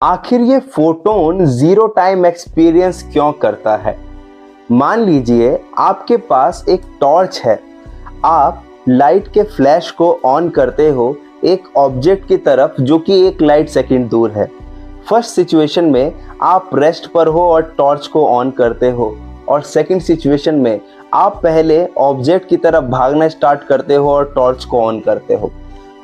आखिर ये photon zero time experience क्यों करता है? मान लीजिए आपके पास एक टॉर्च है, आप लाइट के फ्लैश को ऑन करते हो एक ऑब्जेक्ट की तरफ जो कि एक लाइट सेकंड दूर है। फर्स्ट सिचुएशन में आप रेस्ट पर हो और टॉर्च को ऑन करते हो, और सेकंड सिचुएशन में आप पहले ऑब्जेक्ट की तरफ भागना स्टार्ट करते हो और टॉर्च को ऑन करते हो।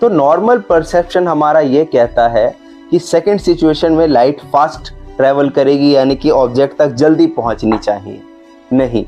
तो नॉर्मल परसेप्शन हमारा ये कहता है कि सेकंड सिचुएशन में लाइट फास्ट ट्रैवल करेगी, यानी कि ऑब्जेक्ट तक जल्दी पहुंचनी चाहिए। नहीं,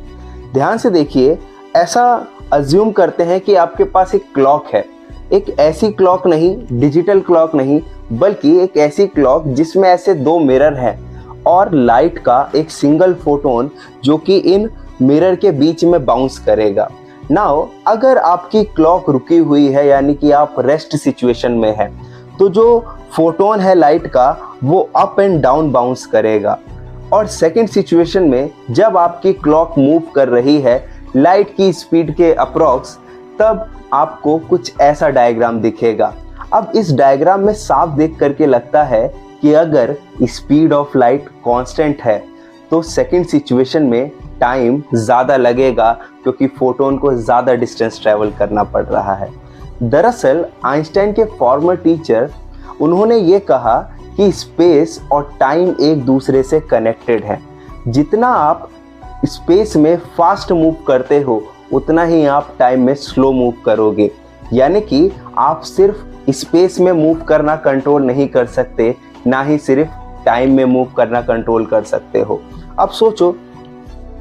ध्यान से देखिए, ऐसा अज्यूम करते हैं कि आपके पास एक क्लॉक है, एक ऐसी क्लॉक नहीं, डिजिटल क्लॉक नहीं, बल्कि एक ऐसी क्लॉक जिसमें ऐसे दो मिरर हैं और लाइट का एक सिंगल फोटोन जो कि इन मिरर के बीच में बाउंस करेगा। नाउ अगर आपकी क्लॉक रुकी हुई है, यानी कि आप रेस्ट सिचुएशन में है, तो जो फोटोन है लाइट का वो अप एंड डाउन बाउंस करेगा। और सेकंड सिचुएशन में जब आपकी क्लॉक मूव कर रही है लाइट की स्पीड के अप्रॉक्स, तब आपको कुछ ऐसा डायग्राम दिखेगा। अब इस डायग्राम में साफ देख करके लगता है कि अगर स्पीड ऑफ लाइट कांस्टेंट है तो सेकंड सिचुएशन में टाइम ज़्यादा लगेगा, क्योंकि फोटोन को ज़्यादा डिस्टेंस ट्रैवल करना पड़ रहा है। दरअसल आइंस्टाइन के फॉर्मर टीचर, उन्होंने ये कहा कि स्पेस और टाइम एक दूसरे से कनेक्टेड है। जितना आप स्पेस में फास्ट मूव करते हो उतना ही आप टाइम में स्लो मूव करोगे। यानी कि आप सिर्फ स्पेस में मूव करना कंट्रोल नहीं कर सकते, ना ही सिर्फ टाइम में मूव करना कंट्रोल कर सकते हो। अब सोचो,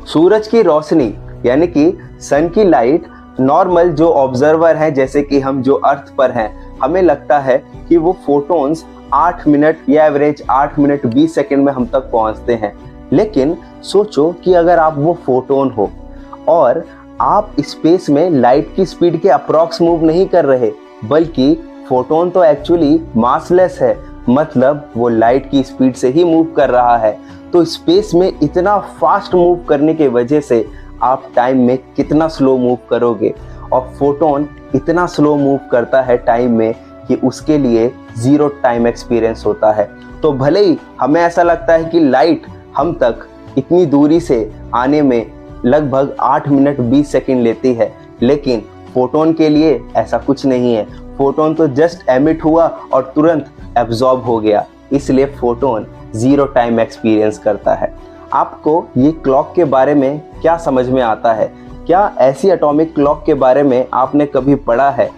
सूरज की रोशनी यानी कि सन की लाइट, नॉर्मल जो ऑब्जर्वर है जैसे कि हम जो अर्थ पर हैं, हमें लगता है कि वो फोटोन्स 8 मिनट या एवरेज 8 मिनट 20 सेकंड में हम तक पहुंचते हैं। लेकिन सोचो कि अगर आप वो फोटोन हो और आप स्पेस में लाइट की स्पीड के अप्रॉक्स मूव नहीं कर रहे, बल्कि फोटोन तो एक्चुअली मासलेस है, मतलब वो लाइट की स्पीड से ही मूव कर रहा है। तो स्पेस में इतना फास्ट मूव करने की वजह से आप टाइम में कितना स्लो मूव करोगे, और फोटोन इतना स्लो मूव करता है टाइम में कि उसके लिए जीरो टाइम एक्सपीरियंस होता है। तो भले ही हमें ऐसा लगता है कि लाइट हम तक इतनी दूरी से आने में लगभग 8 मिनट 20 सेकंड लेती है, लेकिन फोटोन के लिए ऐसा कुछ नहीं है। फोटोन तो जस्ट एमिट हुआ और तुरंत एब्जॉर्ब हो गया, इसलिए फोटोन जीरो टाइम एक्सपीरियंस करता है। आपको ये क्लॉक के बारे में क्या समझ में आता है? क्या ऐसी एटॉमिक क्लॉक के बारे में आपने कभी पढ़ा है?